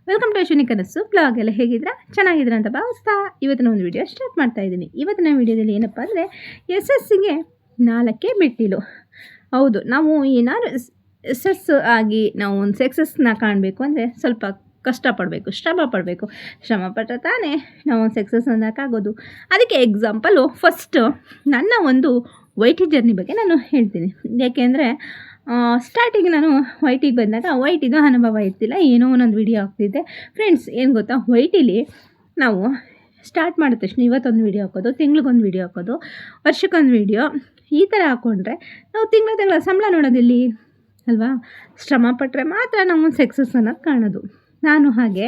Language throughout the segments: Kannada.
ವೆಲ್ಕಮ್ ಟು ಅಶ್ವಿನಿ ಕನಸು ಬ್ಲಾಗ್. ಎಲ್ಲ ಹೇಗಿದ್ರೆ ಚೆನ್ನಾಗಿದ್ರೆ ಅಂತ ಭಾವಿಸ್ತಾ ಇವತ್ತಿನ ಒಂದು ವಿಡಿಯೋ ಸ್ಟಾರ್ಟ್ ಮಾಡ್ತಾ ಇದ್ದೀನಿ. ಇವತ್ತಿನ ವಿಡಿಯೋದಲ್ಲಿ ಏನಪ್ಪ ಅಂದರೆ SSಗೆ 4 ಮೆಟ್ಟಿಲು. ಹೌದು, ನಾವು ಏನಾದ್ರು SS ಆಗಿ ನಾವು ಒಂದು ಸಕ್ಸಸ್ನ ಕಾಣಬೇಕು ಅಂದರೆ ಸ್ವಲ್ಪ ಕಷ್ಟಪಡಬೇಕು, ಶ್ರಮ ಪಟ್ಟರೆ ತಾನೇ ನಾವು ಒಂದು ಸಕ್ಸಸ್ ಅನ್ನೋಕ್ಕಾಗೋದು. ಅದಕ್ಕೆ ಎಕ್ಸಾಂಪಲು ಫಸ್ಟು ನನ್ನ ಒಂದು YT ಜರ್ನಿ ಬಗ್ಗೆ ನಾನು ಹೇಳ್ತೀನಿ. ಯಾಕೆಂದರೆ ಸ್ಟಾರ್ಟಿಂಗ್ ನಾನು YTಗೆ ಬಂದಾಗ YTದು ಅನುಭವ ಇರ್ತಿಲ್ಲ, ಏನೋ ಒಂದೊಂದು ವೀಡಿಯೋ ಆಗ್ತಿದ್ದೆ. ಫ್ರೆಂಡ್ಸ್, ಏನು ಗೊತ್ತಾ, YTಲಿ ನಾವು ಸ್ಟಾರ್ಟ್ ಮಾಡಿದ ತಕ್ಷಣ ಇವತ್ತೊಂದು ವೀಡಿಯೋ ಹಾಕೋದು, ತಿಂಗ್ಳಿಗೊಂದು ವೀಡಿಯೋ ಹಾಕೋದು, ವರ್ಷಕ್ಕೊಂದು ವೀಡಿಯೋ, ಈ ಥರ ಹಾಕ್ಕೊಂಡ್ರೆ ನಾವು ತಿಂಗಳ ಸಂಬಳ ನೋಡೋದಿಲ್ಲಿ ಅಲ್ವಾ. ಶ್ರಮ ಪಟ್ಟರೆ ಮಾತ್ರ ನಾವು ಸಕ್ಸಸ್ ಅನ್ನೋದು ಕಾಣೋದು. ನಾನು ಹಾಗೆ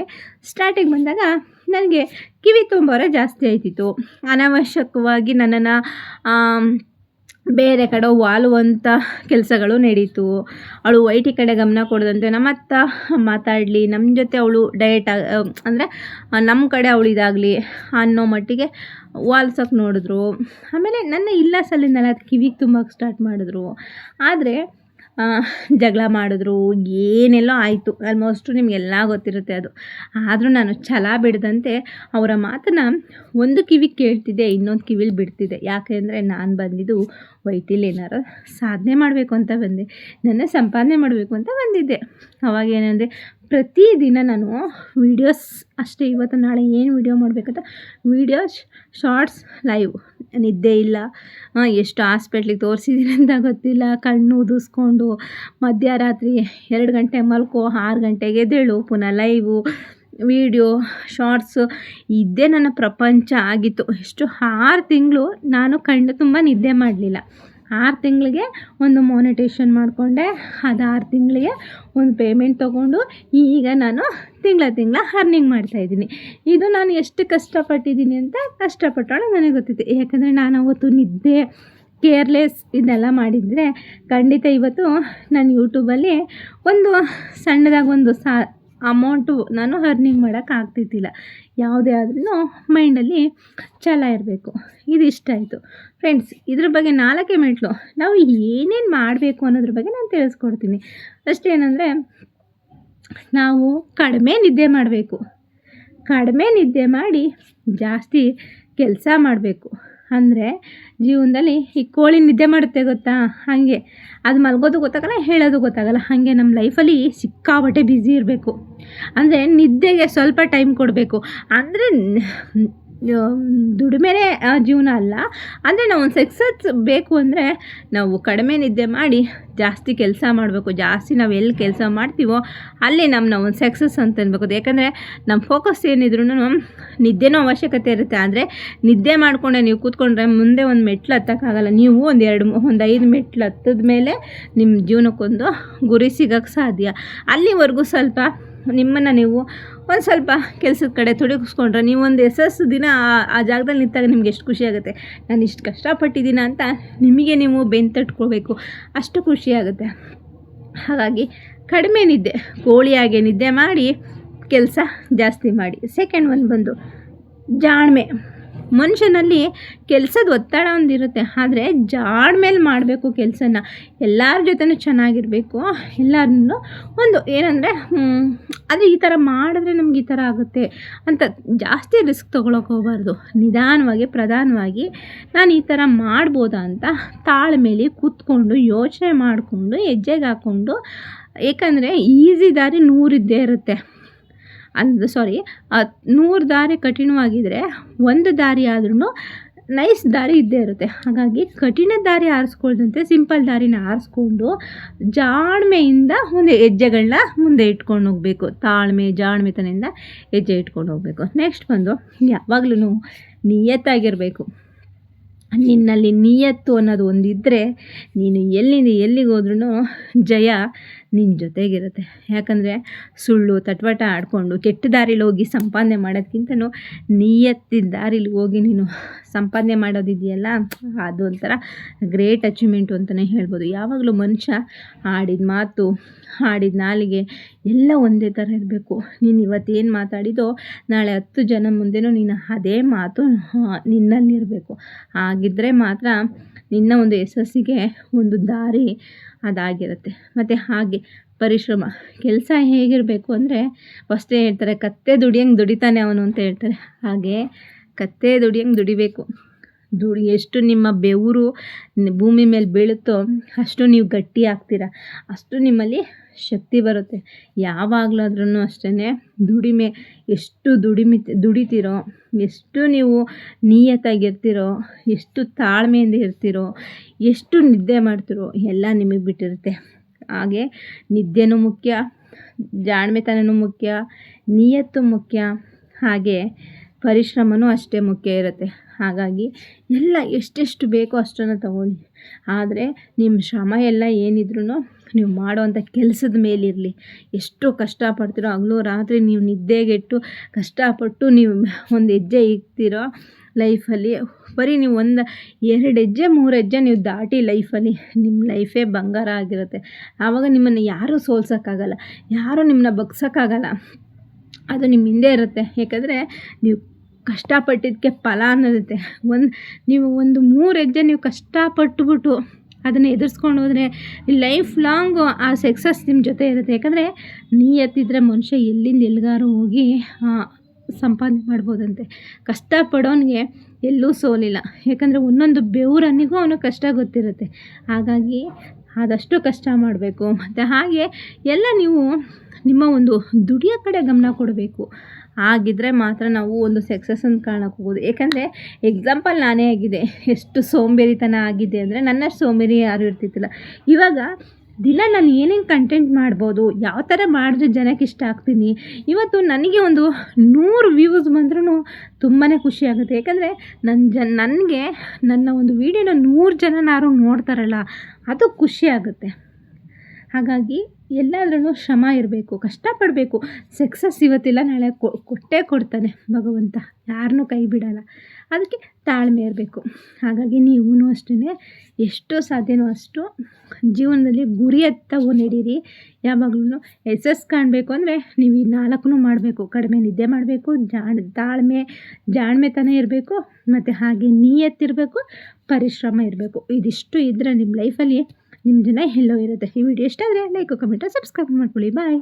ಸ್ಟಾರ್ಟಿಂಗ್ ಬಂದಾಗ ನನಗೆ ಕಿವಿ ತುಂಬೋರೆ ಜಾಸ್ತಿ ಆಯ್ತಿತ್ತು. ಅನಾವಶ್ಯಕವಾಗಿ ನನ್ನನ್ನು ಬೇರೆ ಕಡೆ ವಾಲುವಂಥ ಕೆಲಸಗಳು ನಡೀತು. ಅವಳು YT ಕಡೆ ಗಮನ ಕೊಡದಂತೆ ನಮ್ಮ ಅತ್ತ ಮಾತಾಡಲಿ, ನಮ್ಮ ಜೊತೆ ಅವಳು ಡಯಟ್ ಅಂದರೆ ನಮ್ಮ ಕಡೆ ಅವಳು ಇದಾಗಲಿ ಅನ್ನೋ ಮಟ್ಟಿಗೆ ವಾಲ್ಸೋಕೆ ನೋಡಿದ್ರು. ಆಮೇಲೆ ನನ್ನ ಇಲ್ಲ ಸಲಿಂದಲ್ಲ ಅದು ಕಿವಿಗೆ ತುಂಬಕ್ಕೆ ಸ್ಟಾರ್ಟ್ ಮಾಡಿದ್ರು. ಆದರೆ ಜಗಳ ಮಾಡಿದ್ರು, ಏನೆಲ್ಲೋ ಆಯಿತು. ಆಲ್ಮೋಸ್ಟು ನಿಮಗೆಲ್ಲ ಗೊತ್ತಿರುತ್ತೆ ಅದು. ಆದರೂ ನಾನು ಛಲ ಬಿಡದಂತೆ ಅವರ ಮಾತನ್ನು ಒಂದು ಕಿವಿಗೆ ಕೇಳ್ತಿದ್ದೆ, ಇನ್ನೊಂದು ಕಿವಿಲಿ ಬಿಡ್ತಿದ್ದೆ. ಯಾಕೆಂದರೆ ನಾನು ಬಂದಿದ್ದು YTಲಿ ಏನಾರು ಸಾಧನೆ ಮಾಡಬೇಕು ಅಂತ ಬಂದೆ, ನನ್ನ ಸಂಪಾದನೆ ಮಾಡಬೇಕು ಅಂತ ಬಂದಿದ್ದೆ. ಅವಾಗ ಏನಂದರೆ ಪ್ರತಿದಿನ ನಾನು ವೀಡಿಯೋಸ್ ಅಷ್ಟೇ, ಇವತ್ತು ನಾಳೆ ಏನು ವೀಡಿಯೋ ಮಾಡಬೇಕಂತ ವೀಡಿಯೋಸ್, ಶಾರ್ಟ್ಸ್, ಲೈವ್. ನಿದ್ದೆ ಇಲ್ಲ, ಎಷ್ಟು ಹಾಸ್ಪಿಟ್ಲಿಗೆ ತೋರಿಸಿದ್ದೀನಿ ಅಂತ ಗೊತ್ತಿಲ್ಲ. ಕಣ್ಣು ಉದಿಸ್ಕೊಂಡು ಮಧ್ಯರಾತ್ರಿ 2 ಗಂಟೆ ಮಲ್ಕೋ, 6 ಗಂಟೆಗೆ ಎದ್ದೇಳು, ಪುನಃ ಲೈವು, ವೀಡಿಯೋ, ಶಾರ್ಟ್ಸು, ಇದೇ ನನ್ನ ಪ್ರಪಂಚ ಆಗಿತ್ತು. ಎಷ್ಟು 6 ತಿಂಗಳು ನಾನು ಕಣ್ಣು ತುಂಬ ನಿದ್ದೆ ಮಾಡಲಿಲ್ಲ. 6 ತಿಂಗಳಿಗೆ ಒಂದು ಮಾನಿಟೇಷನ್ ಮಾಡಿಕೊಂಡೆ. ಅದು 6 ತಿಂಗಳಿಗೆ ಒಂದು ಪೇಮೆಂಟ್ ತೊಗೊಂಡು ಈಗ ನಾನು ತಿಂಗಳ ಅರ್ನಿಂಗ್ ಮಾಡ್ತಾಯಿದ್ದೀನಿ. ಇದು ನಾನು ಎಷ್ಟು ಕಷ್ಟಪಟ್ಟಿದ್ದೀನಿ ಅಂತ ಕಷ್ಟಪಟ್ಟೋಳು ನನಗೆ ಗೊತ್ತಿತ್ತು. ಯಾಕಂದರೆ ನಾನು ಅವತ್ತು ನಿದ್ದೆ, ಕೇರ್ಲೆಸ್ ಇದೆಲ್ಲ ಮಾಡಿದರೆ ಖಂಡಿತ ಇವತ್ತು ನಾನು ಯೂಟ್ಯೂಬಲ್ಲಿ ಒಂದು ಸಣ್ಣದಾಗಿ ಒಂದು ಅಮೌಂಟು ನಾನು ಅರ್ನಿಂಗ್ ಮಾಡೋಕ್ಕಾಗ್ತಿದ್ದಿಲ್ಲ. ಯಾವುದೇ ಆದ್ರೂ ಮೈಂಡಲ್ಲಿ ಛಲ ಇರಬೇಕು. ಇದು ಇಷ್ಟ ಆಯಿತು ಫ್ರೆಂಡ್ಸ್. ಇದ್ರ ಬಗ್ಗೆ 4 ಮೆಟ್ಲು ನಾವು ಏನೇನು ಮಾಡಬೇಕು ಅನ್ನೋದ್ರ ಬಗ್ಗೆ ನಾನು ತಿಳಿಸ್ಕೊಡ್ತೀನಿ. ಅಷ್ಟೇನೆಂದರೆ ನಾವು ಕಡಿಮೆ ನಿದ್ದೆ ಮಾಡಬೇಕು. ಕಡಿಮೆ ನಿದ್ದೆ ಮಾಡಿ ಜಾಸ್ತಿ ಕೆಲಸ ಮಾಡಬೇಕು. ಅಂದರೆ ಜೀವನದಲ್ಲಿ ಈ ಕೋಳಿ ನಿದ್ದೆ ಮಾಡುತ್ತೆ ಗೊತ್ತಾ, ಹಾಗೆ ಅದು ಮಲಗೋದು ಗೊತ್ತಾಗಲ್ಲ, ಹೇಳೋದು ಗೊತ್ತಾಗಲ್ಲ. ಹಾಗೆ ನಮ್ಮ ಲೈಫಲ್ಲಿ ಸಿಕ್ಕಾಪಟ್ಟೆ ಬ್ಯುಸಿ ಇರಬೇಕು. ಅಂದರೆ ನಿದ್ದೆಗೆ ಸ್ವಲ್ಪ ಟೈಮ್ ಕೊಡಬೇಕು. ಅಂದರೆ ದುಡಿಮೆನೇ ಜೀವನ ಅಲ್ಲ. ಅಂದರೆ ನಾವು ಒಂದು ಸಕ್ಸಸ್ ಬೇಕು ಅಂದರೆ ನಾವು ಕಡಿಮೆ ನಿದ್ದೆ ಮಾಡಿ ಜಾಸ್ತಿ ಕೆಲಸ ಮಾಡಬೇಕು. ಜಾಸ್ತಿ ನಾವು ಎಲ್ಲಿ ಕೆಲಸ ಮಾಡ್ತೀವೋ ಅಲ್ಲಿ ನಾವು ಒಂದು ಸಕ್ಸಸ್ ಅಂತ ಅನ್ಬೇಕು. ಯಾಕಂದರೆ ನಮ್ಮ ಫೋಕಸ್ ಏನಿದ್ರು ನಿದ್ದೆನೂ ಅವಶ್ಯಕತೆ ಇರುತ್ತೆ. ಆದರೆ ನಿದ್ದೆ ಮಾಡಿಕೊಂಡೆ ನೀವು ಕೂತ್ಕೊಂಡ್ರೆ ಮುಂದೆ ಒಂದು ಮೆಟ್ಲು ಹತ್ತಕ್ಕಾಗಲ್ಲ. ನೀವು ಒಂದು 5 ಮೆಟ್ಲು ಹತ್ತದ ಮೇಲೆ ನಿಮ್ಮ ಜೀವನಕ್ಕೊಂದು ಗುರಿ ಸಿಗೋಕ್ಕೆ ಸಾಧ್ಯ. ಅಲ್ಲಿವರೆಗೂ ಸ್ವಲ್ಪ ನಿಮ್ಮನ್ನು ನೀವು ಒಂದು ಸ್ವಲ್ಪ ಕೆಲಸದ ಕಡೆ ತೊಡಗಿಸ್ಕೊಂಡ್ರೆ ನೀವು ಒಂದು ದಿನ ಆ ಜಾಗದಲ್ಲಿ ನಿಂತಾಗ ನಿಮ್ಗೆ ಎಷ್ಟು ಖುಷಿ ಆಗುತ್ತೆ. ನಾನು ಇಷ್ಟು ಕಷ್ಟಪಟ್ಟಿದ್ದೀನಿ ಅಂತ ನಿಮಗೆ ನೀವು ಬೆನ್ನು ತಟ್ಕೊಳ್ಬೇಕು, ಅಷ್ಟು ಖುಷಿಯಾಗುತ್ತೆ. ಹಾಗಾಗಿ ಕಡಿಮೆ ನಿದ್ದೆ, ಕೋಳಿಯಾಗೆ ನಿದ್ದೆ ಮಾಡಿ ಕೆಲಸ ಜಾಸ್ತಿ ಮಾಡಿ. ಸೆಕೆಂಡ್ ಒಂದು ಬಂದು ಜಾಣ್ಮೆ. ಮನುಷ್ಯನಲ್ಲಿ ಕೆಲಸದ ಒತ್ತಡ ಒಂದಿರುತ್ತೆ, ಆದರೆ ಜಾಣ್ಮೇಲೆ ಮಾಡಬೇಕು ಕೆಲಸನ. ಎಲ್ಲರ ಜೊತೆನೂ ಚೆನ್ನಾಗಿರಬೇಕು. ಎಲ್ಲರನ್ನೂ ಒಂದು ಏನಂದರೆ ಆದರೆ ಈ ಥರ ಮಾಡಿದ್ರೆ ನಮ್ಗೆ ಈ ಥರ ಆಗುತ್ತೆ ಅಂತ ಜಾಸ್ತಿ ರಿಸ್ಕ್ ತೊಗೊಳಕ್ಕೆ ಹೋಗಬಾರ್ದು. ನಿಧಾನವಾಗಿ ಪ್ರಧಾನವಾಗಿ ನಾನು ಈ ಥರ ಮಾಡ್ಬೋದಾ ಅಂತ ತಾಳ್ಮೇಲೆ ಕೂತ್ಕೊಂಡು ಯೋಚನೆ ಮಾಡಿಕೊಂಡು ಹೆಜ್ಜೆಗೆ ಹಾಕ್ಕೊಂಡು, ಏಕೆಂದರೆ ಈಸಿ ದಾರಿ 100 ಇದ್ದೇ ಇರುತ್ತೆ. 100 ದಾರಿ ಕಠಿಣವಾಗಿದ್ದರೆ ಒಂದು ದಾರಿ ಆದ್ರೂ ನೈಸ್ ದಾರಿ ಇದ್ದೇ ಇರುತ್ತೆ. ಹಾಗಾಗಿ ಕಠಿಣ ದಾರಿ ಆರಿಸ್ಕೊಳ್ದಂತೆ ಸಿಂಪಲ್ ದಾರಿನ ಆರಿಸ್ಕೊಂಡು ಜಾಣ್ಮೆಯಿಂದ ಒಂದು ಹೆಜ್ಜೆಗಳನ್ನ ಮುಂದೆ ಇಟ್ಕೊಂಡು ಹೋಗಬೇಕು. ಜಾಣ್ಮೆತನದಿಂದ ಹೆಜ್ಜೆ ಇಟ್ಕೊಂಡು ಹೋಗಬೇಕು. ನೆಕ್ಸ್ಟ್ ಬಂದು ಯಾವಾಗಲೂ ನಿಯತ್ತಾಗಿರಬೇಕು. ನಿನ್ನಲ್ಲಿ ನಿಯತ್ತು ಅನ್ನೋದು ಒಂದಿದ್ದರೆ ನೀನು ಎಲ್ಲಿಂದ ಎಲ್ಲಿಗೆ ಹೋದ್ರೂ ಜಯ ನಿನ್ನ ಜೊತೆಗಿರುತ್ತೆ. ಯಾಕಂದರೆ ಸುಳ್ಳು ತಟ್ವಟ ಆಡಿಕೊಂಡು ಕೆಟ್ಟ ದಾರಿಲಿ ಹೋಗಿ ಸಂಪಾದನೆ ಮಾಡೋದಕ್ಕಿಂತನೂ ನಿಯತ್ತಿನ ದಾರಿಲಿ ಹೋಗಿ ನೀನು ಸಂಪಾದನೆ ಮಾಡೋದಿದೆಯಲ್ಲ, ಅದು ಒಂಥರ ಗ್ರೇಟ್ ಅಚೀವ್ಮೆಂಟು ಅಂತಲೇ ಹೇಳ್ಬೋದು. ಯಾವಾಗಲೂ ಮನುಷ್ಯ ಆಡಿದ ಮಾತು, ಆಡಿದ ನಾಲಿಗೆ ಎಲ್ಲ ಒಂದೇ ಥರ ಇರಬೇಕು. ನೀನು ಇವತ್ತೇನು ಮಾತಾಡಿದೋ ನಾಳೆ 10 ಜನ ಮುಂದೆನೂ ನೀನು ಅದೇ ಮಾತು ನಿನ್ನಲ್ಲಿರಬೇಕು. ಹಾಗಿದ್ದರೆ ಮಾತ್ರ ನಿನ್ನ ಒಂದು ಯಶಸ್ಸಿಗೆ ಒಂದು ದಾರಿ ಅದಾಗಿರುತ್ತೆ. ಮತ್ತು ಹಾಗೆ ಪರಿಶ್ರಮ ಕೆಲಸ ಹೇಗಿರಬೇಕು ಅಂದರೆ ಫಸ್ಟೇ ಹೇಳ್ತಾರೆ, ಕತ್ತೆ ದುಡಿಯಂಗೆ ದುಡಿತಾನೆ ಅವನು ಅಂತ ಹೇಳ್ತಾರೆ. ಹಾಗೆ ಕತ್ತೆ ದುಡಿಯಂಗೆ ದುಡಿಬೇಕು. ಎಷ್ಟು ನಿಮ್ಮ ಬೆವರು ಭೂಮಿ ಮೇಲೆ ಬೀಳುತ್ತೋ ಅಷ್ಟು ನೀವು ಗಟ್ಟಿ ಆಗ್ತೀರ, ಅಷ್ಟು ನಿಮ್ಮಲ್ಲಿ ಶಕ್ತಿ ಬರುತ್ತೆ. ಯಾವಾಗಲಾದ್ರೂ ಅಷ್ಟೇ ದುಡಿಮೆ ಎಷ್ಟು ದುಡಿತೀರೋ, ಎಷ್ಟು ನೀವು ನಿಯತ್ತಾಗಿರ್ತೀರೋ, ಎಷ್ಟು ತಾಳ್ಮೆಯಿಂದ ಇರ್ತೀರೋ, ಎಷ್ಟು ನಿದ್ದೆ ಮಾಡ್ತೀರೋ ಎಲ್ಲ ನಿಮಗೆ ಬಿಟ್ಟಿರುತ್ತೆ. ಹಾಗೆ ನಿದ್ದೆನೂ ಮುಖ್ಯ, ಜಾಣ್ಮೆತನವೂ ಮುಖ್ಯ, ನಿಯತ್ತು ಮುಖ್ಯ, ಹಾಗೆ ಪರಿಶ್ರಮನೂ ಅಷ್ಟೇ ಮುಖ್ಯ ಇರುತ್ತೆ. ಹಾಗಾಗಿ ಎಲ್ಲ ಎಷ್ಟೆಷ್ಟು ಬೇಕೋ ಅಷ್ಟನ್ನು ತಗೊಳ್ಳಿ. ಆದರೆ ನಿಮ್ಮ ಶ್ರಮ ಎಲ್ಲ ಏನಿದ್ರೂ ನೀವು ಮಾಡೋವಂಥ ಕೆಲಸದ ಮೇಲಿರಲಿ. ಎಷ್ಟು ಕಷ್ಟಪಡ್ತೀರೋ ಹಗಲು ರಾತ್ರಿ ನೀವು ನಿದ್ದೆಗೆಟ್ಟು ಕಷ್ಟಪಟ್ಟು ನೀವು ಒಂದು ಹೆಜ್ಜೆ ಇಕ್ತೀರೋ ಲೈಫಲ್ಲಿ, ಬರೀ ನೀವು 1 2 ಹೆಜ್ಜೆ 3 ಹೆಜ್ಜೆ ನೀವು ದಾಟಿ ಲೈಫಲ್ಲಿ ನಿಮ್ಮ ಲೈಫೇ ಬಂಗಾರ ಆಗಿರುತ್ತೆ. ಆವಾಗ ನಿಮ್ಮನ್ನು ಯಾರೂ ಸೋಲ್ಸೋಕ್ಕಾಗಲ್ಲ, ಯಾರೂ ನಿಮ್ಮನ್ನ ಬಗ್ಸೋಕ್ಕಾಗಲ್ಲ. ಅದು ನಿಮ್ಮ ಹಿಂದೆ ಇರುತ್ತೆ. ಯಾಕಂದರೆ ನೀವು ಕಷ್ಟಪಟ್ಟಿದ್ದಕ್ಕೆ ಫಲ ಅನ್ನೋದಿರುತ್ತೆ. ನೀವು 3 ಹೆಜ್ಜೆ ನೀವು ಕಷ್ಟಪಟ್ಟುಬಿಟ್ಟು ಅದನ್ನು ಎದುರಿಸ್ಕೊಂಡು ಹೋದರೆ ಲೈಫ್ ಲಾಂಗು ಆ ಸಕ್ಸಸ್ ನಿಮ್ಮ ಜೊತೆ ಇರುತ್ತೆ. ಯಾಕಂದರೆ ನಿಯತ್ತಿದ್ರೆ ಮನುಷ್ಯ ಎಲ್ಲಿಂದ ಎಲ್ಲಿಗಾರು ಹೋಗಿ ಸಂಪಾದನೆ ಮಾಡ್ಬೋದಂತೆ. ಕಷ್ಟಪಡೋನಿಗೆ ಎಲ್ಲೂ ಸೋಲಿಲ್ಲ. ಯಾಕಂದರೆ ಒಂದೊಂದು ಬೆವರನಿಗೂ ಅವನು ಕಷ್ಟ ಗೊತ್ತಿರುತ್ತೆ. ಹಾಗಾಗಿ ಆದಷ್ಟು ಕಷ್ಟ ಮಾಡಬೇಕು. ಮತ್ತು ಹಾಗೆ ಎಲ್ಲ ನೀವು ನಿಮ್ಮ ಒಂದು ದುಡಿಯೋ ಕಡೆ ಗಮನ ಕೊಡಬೇಕು. ಆಗಿದ್ದರೆ ಮಾತ್ರ ನಾವು ಒಂದು ಸಕ್ಸಸ್ಸನ್ನು ಕಾಣಕ್ಕೆ ಹೋಗೋದು. ಏಕೆಂದರೆ ಎಕ್ಸಾಂಪಲ್ ನಾನೇ ಆಗಿದೆ. ಎಷ್ಟು ಸೋಂಬೇರಿತನ ಆಗಿದೆ ಅಂದರೆ ನನ್ನಷ್ಟು ಸೋಂಬೇರಿ ಯಾರೂ ಇರ್ತಿದ್ದಿಲ್ಲ. ಇವಾಗ ದಿನ ನಾನು ಏನೇನು ಕಂಟೆಂಟ್ ಮಾಡ್ಬೋದು, ಯಾವ ಥರ ಮಾಡಿದ್ರೆ ಜನಕ್ಕೆ ಇಷ್ಟ ಆಗ್ತೀನಿ. ಇವತ್ತು ನನಗೆ ಒಂದು 100 ವ್ಯೂಸ್ ಬಂದ್ರೂ ತುಂಬಾ ಖುಷಿ ಆಗುತ್ತೆ. ಯಾಕಂದರೆ ನನಗೆ ನನ್ನ ಒಂದು ವೀಡಿಯೋನ 100 ಜನನಾರು ನೋಡ್ತಾರಲ್ಲ, ಅದು ಖುಷಿ ಆಗುತ್ತೆ. ಹಾಗಾಗಿ ಎಲ್ಲಾದ್ರೂ ಶ್ರಮ ಇರಬೇಕು, ಕಷ್ಟಪಡಬೇಕು. ಸಕ್ಸಸ್ ಇವತ್ತಿಲ್ಲ ನಾಳೆ ಕೊಟ್ಟೇ ಕೊಡ್ತಾನೆ ಭಗವಂತ, ಯಾರನ್ನೂ ಕೈ ಬಿಡಲ್ಲ. ಅದಕ್ಕೆ ತಾಳ್ಮೆ ಇರಬೇಕು. ಹಾಗಾಗಿ ನೀವೂ ಅಷ್ಟೇ ಎಷ್ಟು ಸಾಧ್ಯನೋ ಅಷ್ಟು ಜೀವನದಲ್ಲಿ ಗುರಿಯತ್ತ ನಡೀರಿ. ಯಾವಾಗಲೂ ಯಶಸ್ಸು ಕಾಣಬೇಕು ಅಂದರೆ ನೀವು ಈ 4 ಮಾಡಬೇಕು. ಕಡಿಮೆ ನಿದ್ದೆ ಮಾಡಬೇಕು, ಜಾಣ್ಮೆತನ ಇರಬೇಕು, ಮತ್ತು ಹಾಗೆ ನಿಯತ್ತಿರಬೇಕು, ಪರಿಶ್ರಮ ಇರಬೇಕು. ಇದಿಷ್ಟು ಇದ್ದರೆ ನಿಮ್ಮ ಲೈಫಲ್ಲಿ ನಿಮ್ಮ ಜನ ಎಲ್ಲೋ ಇರುತ್ತೆ. ಈ ವಿಡಿಯೋ ಇಷ್ಟ ಆದರೆ ಲೈಕ್, ಕಮೆಂಟ್, ಸಬ್ಸ್ಕ್ರೈಬ್ ಮಾಡ್ಕೊಳ್ಳಿ. ಬಾಯ್.